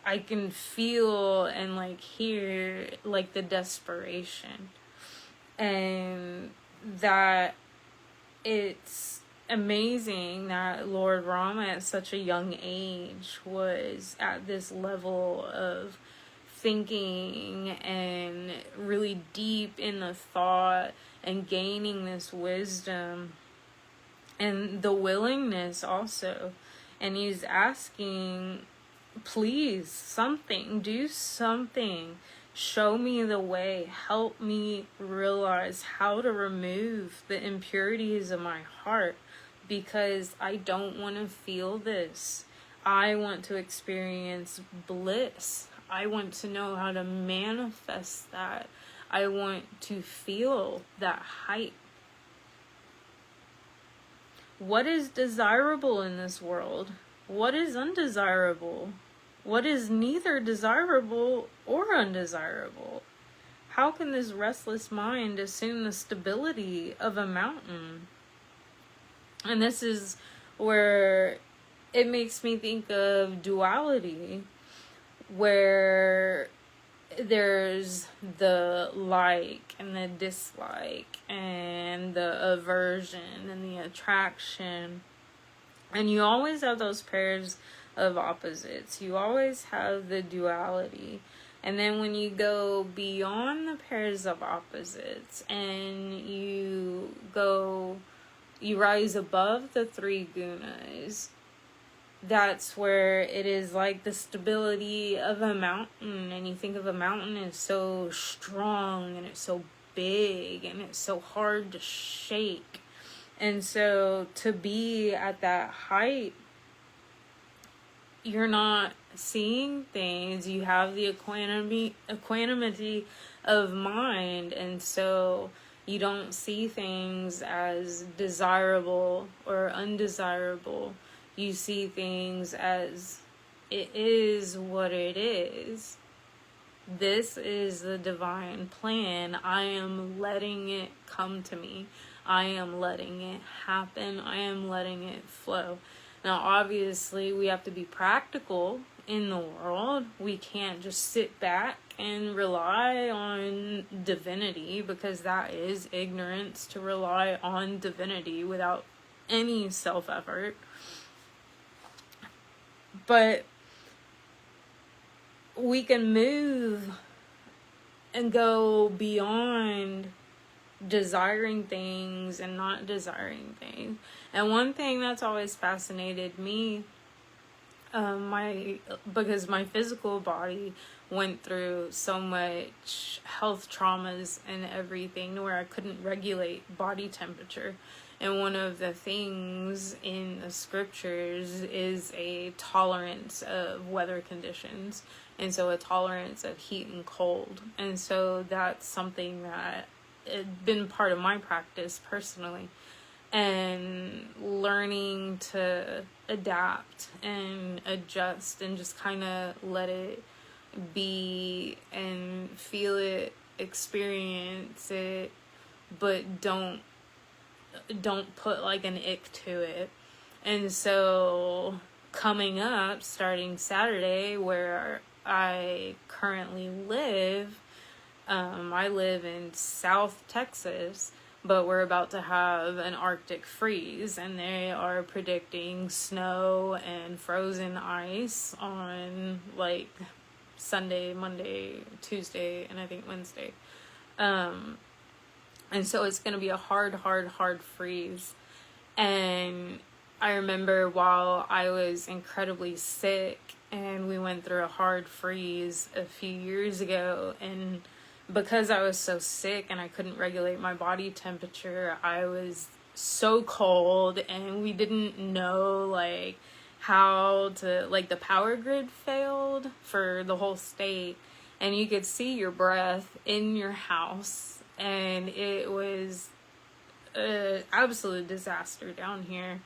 I can feel and like hear like the desperation, and that it's amazing that Lord Rama at such a young age was at this level of thinking and really deep in the thought and gaining this wisdom and the willingness also. And he's asking, please, something, do something, show me the way, help me realize how to remove the impurities of my heart, because I don't want to feel this. I want to experience bliss. I want to know how to manifest that. I want to feel that height. What is desirable in this world? What is undesirable? What is neither desirable or undesirable? How can this restless mind assume the stability of a mountain? And this is where it makes me think of duality, where there's the like and the dislike and the aversion and the attraction, and you always have those pairs of opposites. You always have the duality. And then when you go beyond the pairs of opposites and you rise above the three gunas, that's where it is like the stability of a mountain. And you think of a mountain as so strong and it's so big and it's so hard to shake. And so to be at that height, you're not seeing things. You have the equanimity of mind, and so you don't see things as desirable or undesirable. You see things as it is what it is. This is the divine plan. I am letting it come to me. I am letting it happen. I am letting it flow. Now, obviously, we have to be practical in the world. We can't just sit back and rely on divinity, because that is ignorance to rely on divinity without any self-effort. But we can move and go beyond desiring things and not desiring things. And one thing that's always fascinated me, because my physical body went through so much health traumas and everything where I couldn't regulate body temperature. And one of the things in the scriptures is a tolerance of weather conditions. And so a tolerance of heat and cold. And so that's something that had been part of my practice personally. and learning to adapt and adjust and just kind of let it be and feel it, experience it, but don't put like an ick to it. And so coming up, starting Saturday, where I currently live, I live in South Texas, but we're about to have an Arctic freeze, and they are predicting snow and frozen ice on like Sunday, Monday, Tuesday, and I think Wednesday. And so it's going to be a hard freeze. And I remember while I was incredibly sick and we went through a hard freeze a few years ago, and because I was so sick and I couldn't regulate my body temperature, I was so cold, and we didn't know like how to, like, the power grid failed for the whole state, and you could see your breath in your house, and it was an absolute disaster down here.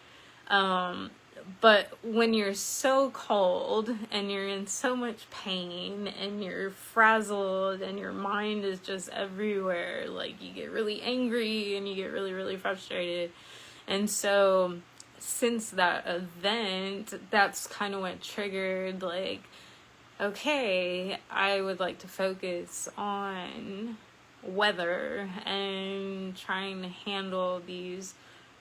But when you're so cold and you're in so much pain and you're frazzled and your mind is just everywhere, like you get really angry and you get really frustrated. And so since that event, that's kind of what triggered, like, okay, I would like to focus on weather and trying to handle these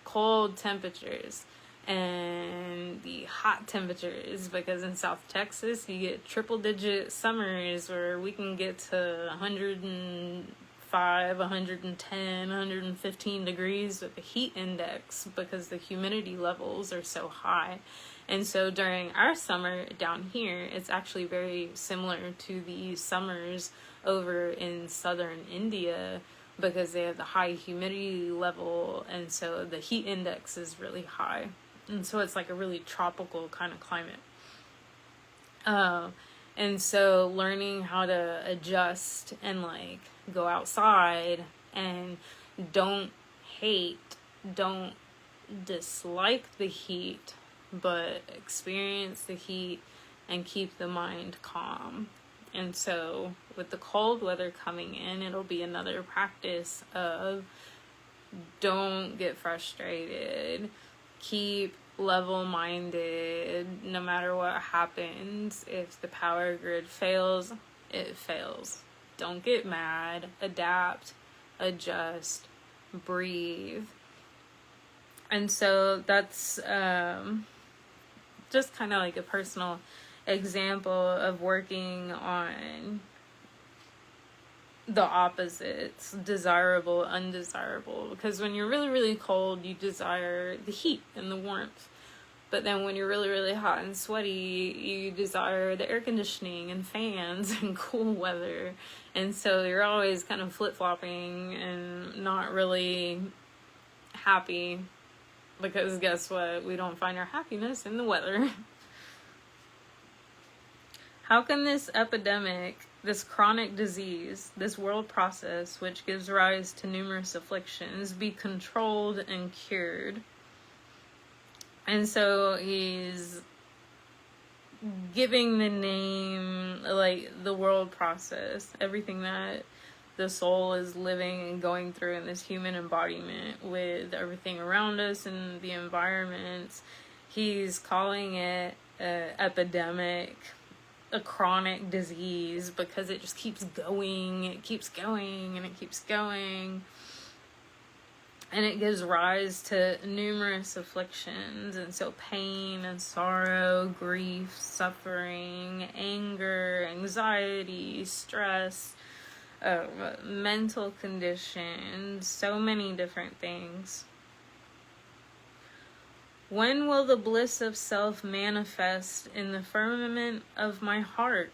cold temperatures and the hot temperatures, because in South Texas you get triple digit summers where we can get to 105, 110, 115 degrees with the heat index because the humidity levels are so high. And so during our summer down here, it's actually very similar to the summers over in southern India, because they have the high humidity level, and so the heat index is really high. And so it's like a really tropical kind of climate. And so learning how to adjust and like go outside and don't dislike the heat, but experience the heat and keep the mind calm. And so with the cold weather coming in, it'll be another practice of don't get frustrated. Keep level-minded no matter what happens. If the power grid fails, it fails. Don't get mad. Adapt, adjust, breathe. And so that's just kind of like a personal example of working on the opposites, desirable, undesirable. Because when you're really cold, you desire the heat and the warmth. But then when you're really hot and sweaty, you desire the air conditioning and fans and cool weather. And so you're always kind of flip-flopping and not really happy, because guess what? We don't find our happiness in the weather. How can this epidemic, this chronic disease, this world process, which gives rise to numerous afflictions, be controlled and cured? And so he's giving the name, like, the world process, everything that the soul is living and going through in this human embodiment with everything around us and the environment. He's calling it an epidemic, a chronic disease, because it just keeps going, it keeps going, and it keeps going. And it gives rise to numerous afflictions, and so pain and sorrow, grief, suffering, anger, anxiety, stress, mental conditions, so many different things. When will the bliss of self manifest in the firmament of my heart?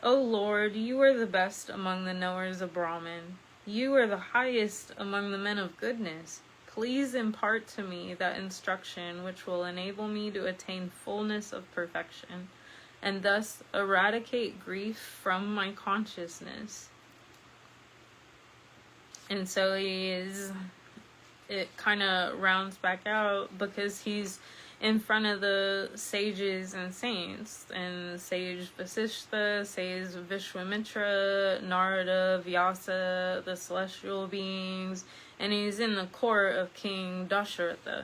O Lord, you are the best among the knowers of Brahman. You are the highest among the men of goodness. Please impart to me that instruction which will enable me to attain fullness of perfection, and thus eradicate grief from my consciousness. And so he is it kind of rounds back out because he's in front of the sages and saints, and sage Vasistha, sage Vishwamitra, Narada, Vyasa, the celestial beings, and he's in the court of King Dasharatha.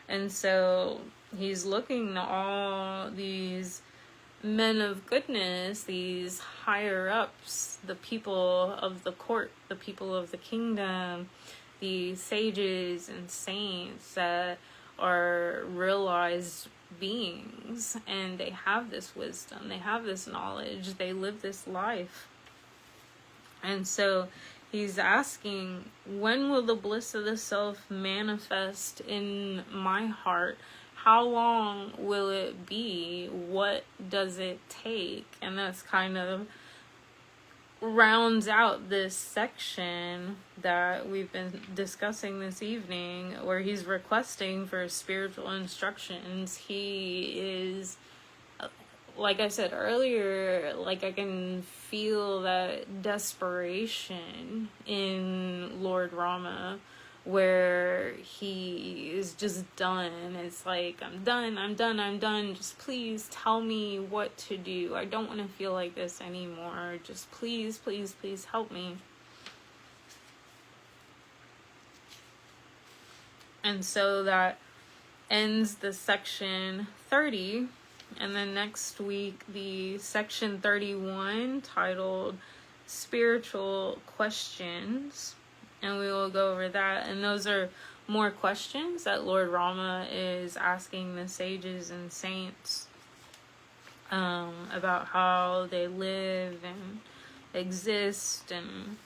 And so he's looking to all these men of goodness, these higher ups, the people of the court, the people of the kingdom, the sages and saints that are realized beings, and they have this wisdom, they have this knowledge, they live this life. And so he's asking, when will the bliss of the self manifest in my heart? How long will it be? What does it take? And that's kind of rounds out this section that we've been discussing this evening, where he's requesting for spiritual instructions. He is, like I said earlier, like I can feel that desperation in Lord Rama, where he is just done. It's like, I'm done. Just please tell me what to do. I don't want to feel like this anymore. Just please help me. And so that ends the section 30. And then next week, the section 31, titled Spiritual Questions. And we will go over that. And those are more questions that Lord Rama is asking the sages and saints about how they live and exist and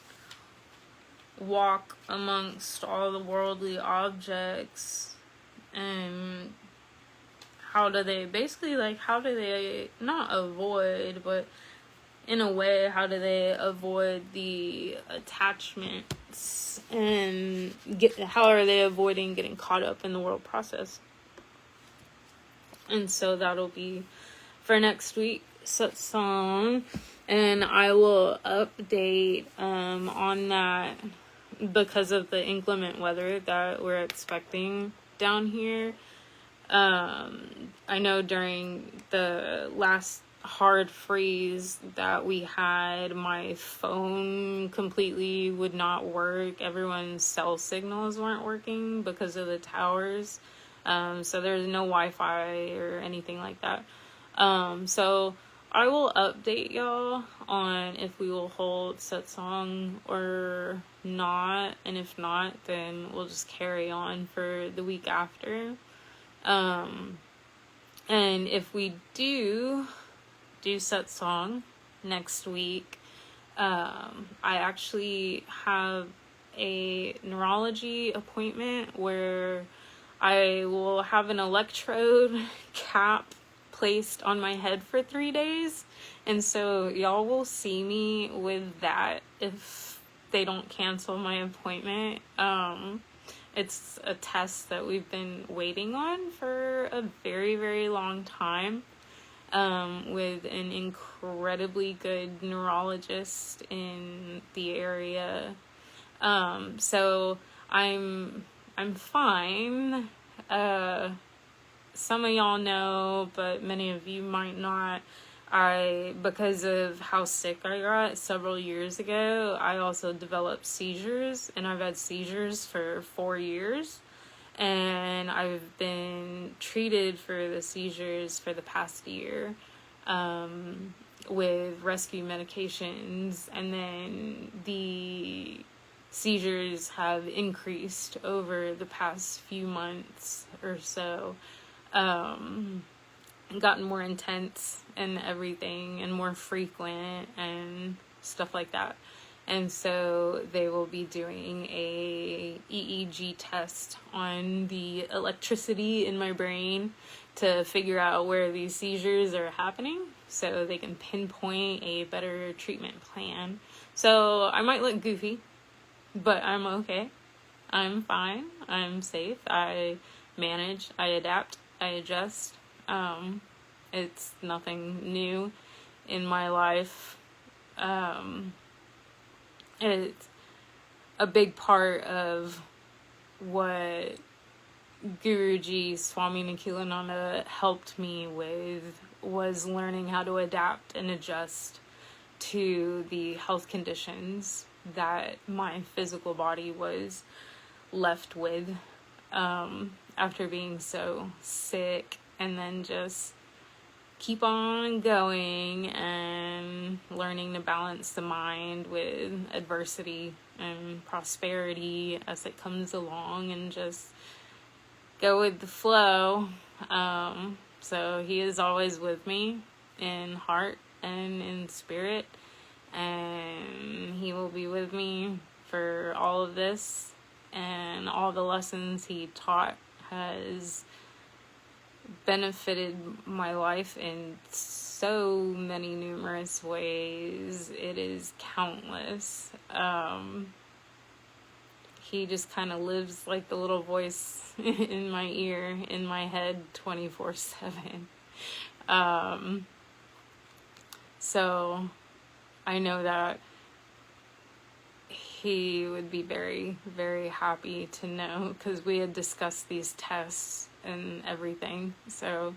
walk amongst all the worldly objects. And how do they, basically, like, how do they not avoid, but in a way, how do they avoid the attachments, and how are they avoiding getting caught up in the world process? And so that'll be for next week, Satsang, and I will update on that because of the inclement weather that we're expecting down here. I know during the last hard freeze that we had, my phone completely would not work. Everyone's cell signals weren't working because of the towers. So there's no Wi-Fi or anything like that. So I will update y'all on if we will hold Satsang or not. And if not, then we'll just carry on for the week after. And if we do Satsang next week, I actually have a neurology appointment where I will have an electrode cap placed on my head for 3 days, and so y'all will see me with that if they don't cancel my appointment. It's a test that we've been waiting on for a very, very long time, with an incredibly good neurologist in the area. So I'm fine. Some of y'all know, but many of you might not. Because of how sick I got several years ago, I also developed seizures, and I've had seizures for 4 years, and I've been treated for the seizures for the past year, with rescue medications, and then the seizures have increased over the past few months or so, gotten more intense and everything, and more frequent and stuff like that. And so they will be doing a EEG test on the electricity in my brain to figure out where these seizures are happening, so they can pinpoint a better treatment plan. So I might look goofy, but I'm okay. I'm fine. I'm safe. I manage. I adapt. I adjust. It's nothing new in my life. It's a big part of what Guruji Swami Nikhilananda helped me with was learning how to adapt and adjust to the health conditions that my physical body was left with after being so sick, and then just keep on going and learning to balance the mind with adversity and prosperity as it comes along, and just go with the flow. So he is always with me in heart and in spirit, and he will be with me for all of this, and all the lessons he taught has benefited my life in so many numerous ways. It is countless. He just kind of lives like the little voice in my ear, in my head, 24/7. So I know that he would be very, very happy to know, because we had discussed these tests and everything. So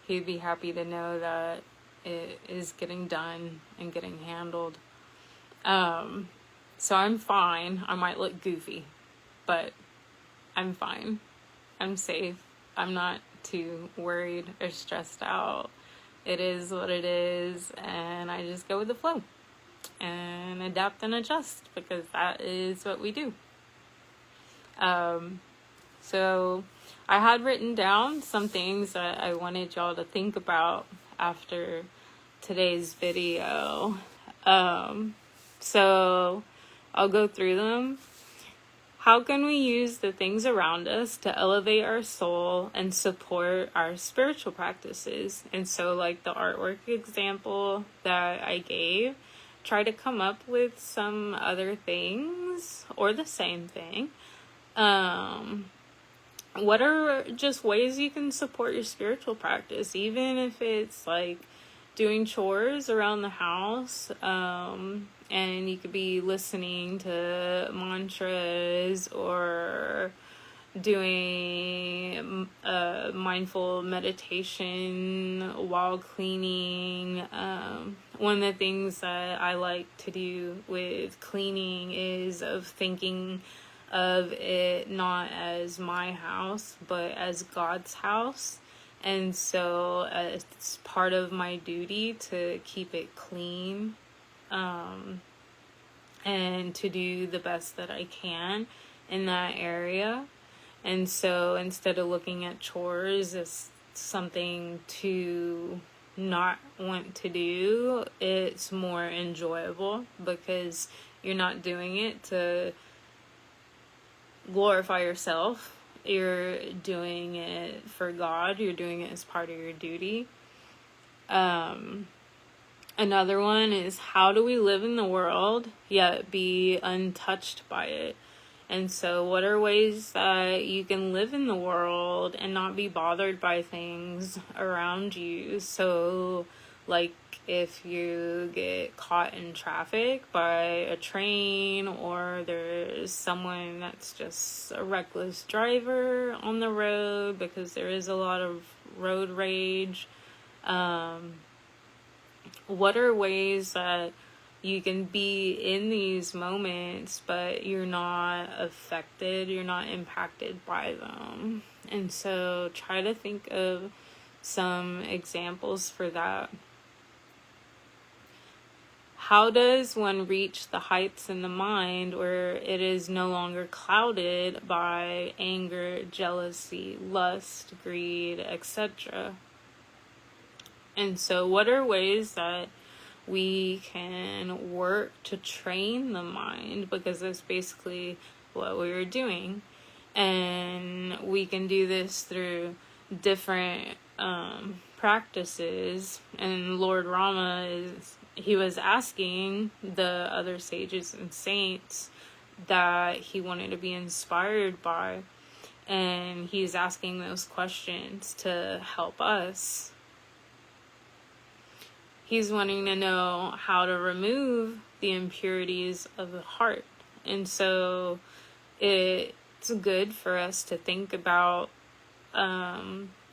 he'd be happy to know that it is getting done and getting handled. So I'm fine. I might look goofy, but I'm fine. I'm safe. I'm not too worried or stressed out. It is what it is, and I just go with the flow and adapt and adjust, because that is what we do. So I had written down some things that I wanted y'all to think about after today's video. So I'll go through them. How can we use the things around us to elevate our soul and support our spiritual practices? And so, like the artwork example that I gave, try to come up with some other things or the same thing. What are just ways you can support your spiritual practice, even if it's like doing chores around the house, and you could be listening to mantras or doing mindful meditation while cleaning. One of the things that I like to do with cleaning is of thinking of it not as my house, but as God's house. And so it's part of my duty to keep it clean, and to do the best that I can in that area. And so instead of looking at chores as something to not want to do, it's more enjoyable, because you're not doing it to glorify yourself. You're doing it for God. You're doing it as part of your duty. Another one is, how do we live in the world yet be untouched by it? And so what are ways that you can live in the world and not be bothered by things around you? So like if you get caught in traffic by a train, or there's someone that's just a reckless driver on the road, because there is a lot of road rage. What are ways that you can be in these moments, but you're not affected, you're not impacted by them? And so try to think of some examples for that. How does one reach the heights in the mind where it is no longer clouded by anger, jealousy, lust, greed, etc.? And so what are ways that we can work to train the mind? Because that's basically what we were doing. And we can do this through different practices. And Lord Rama he was asking the other sages and saints that he wanted to be inspired by. And he's asking those questions to help us. He's wanting to know how to remove the impurities of the heart. And so it it's good for us to think about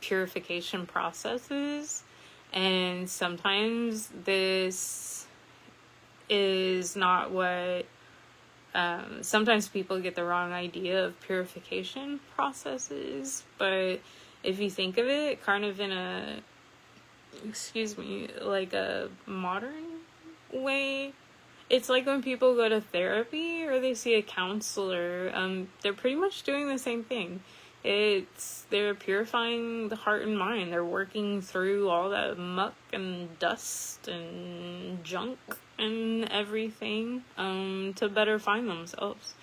purification processes, and sometimes this is not what sometimes people get the wrong idea of purification processes, but if you think of it kind of in a like a modern way, it's like when people go to therapy or they see a counselor, they're pretty much doing the same thing. They're purifying the heart and mind. They're working through all that muck and dust and junk and everything, to better find themselves.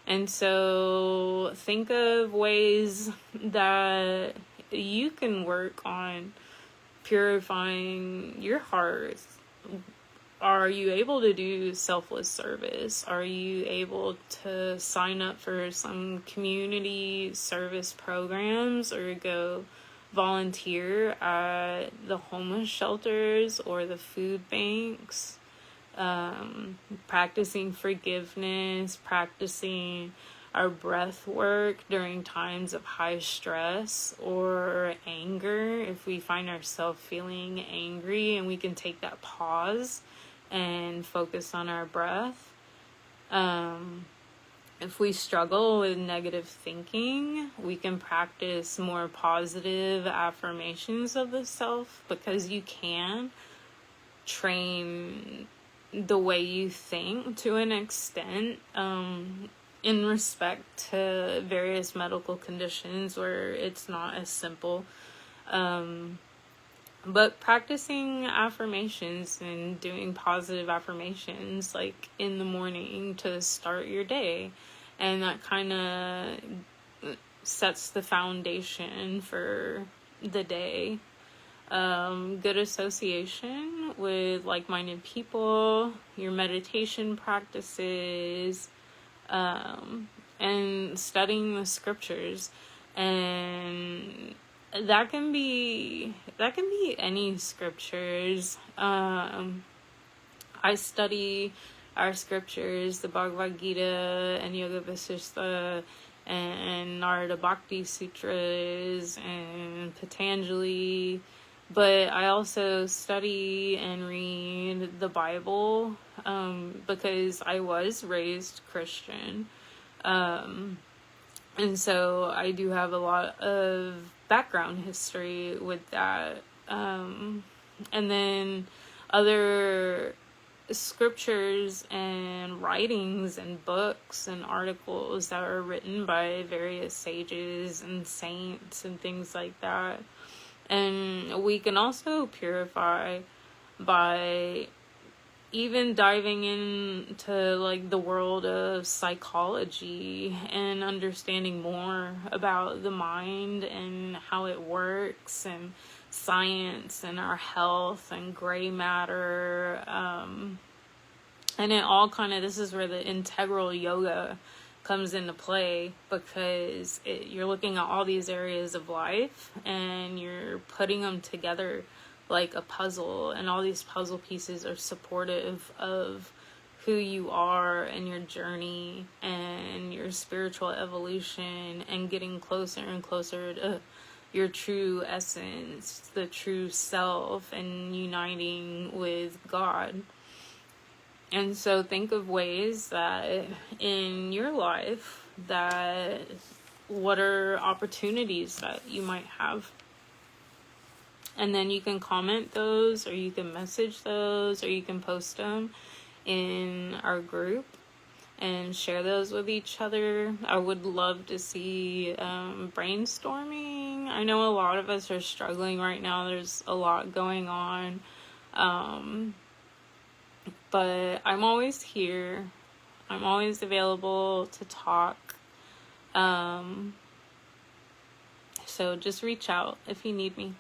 And so think of ways that you can work on purifying your heart. Are you able to do selfless service? Are you able to sign up for some community service programs or go volunteer at the homeless shelters or the food banks? Practicing forgiveness, practicing our breath work during times of high stress or anger. If we find ourselves feeling angry, and we can take that pause and focus on our breath. If we struggle with negative thinking, we can practice more positive affirmations of the self, because you can train the way you think to an extent, in respect to various medical conditions where it's not as simple. But practicing affirmations and doing positive affirmations, like in the morning to start your day, and that kind of sets the foundation for the day. Good association with like-minded people, your meditation practices, and studying the scriptures. And that can be any scriptures. I study our scriptures, the Bhagavad Gita and Yoga Vasistha and Narada Bhakti Sutras and Patanjali, but I also study and read the Bible, because I was raised Christian. And so I do have a lot of background history with that. And then other scriptures and writings and books and articles that are written by various sages and saints and things like that. And we can also purify by even diving into like the world of psychology and understanding more about the mind and how it works, and science and our health and gray matter. And it all this is where the integral yoga comes into play, because you're looking at all these areas of life and you're putting them together like a puzzle, and all these puzzle pieces are supportive of who you are and your journey and your spiritual evolution, and getting closer and closer to your true essence, the true self, and uniting with God. And so think of ways that in your life, that what are opportunities that you might have. And then you can comment those, or you can message those, or you can post them in our group and share those with each other. I would love to see brainstorming. I know a lot of us are struggling right now. There's a lot going on. But I'm always here. I'm always available to talk. So just reach out if you need me.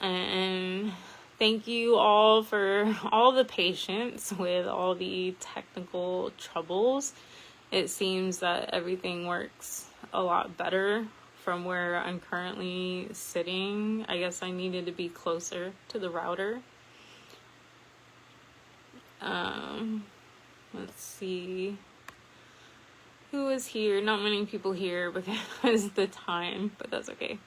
And thank you all for all the patience with all the technical troubles. It seems that everything works a lot better from where I'm currently sitting. I guess I needed to be closer to the router. Let's see. who was here. Not many people here because the time, but that's okay.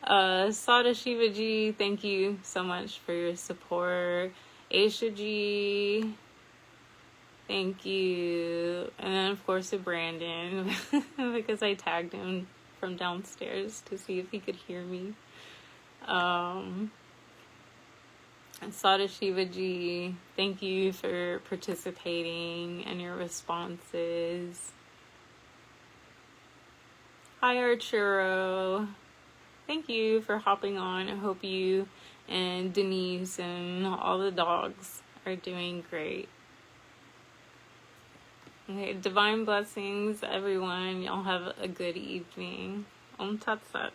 Sada Shivaji, thank you so much for your support. Aisha G, thank you. And then, of course, to Brandon, because I tagged him from downstairs to see if he could hear me. And Sada Shivaji, thank you for participating and your responses. Hi, Arturo. Thank you for hopping on. I hope you and Denise and all the dogs are doing great. Okay, divine blessings, everyone. Y'all have a good evening. Om Tat Sat.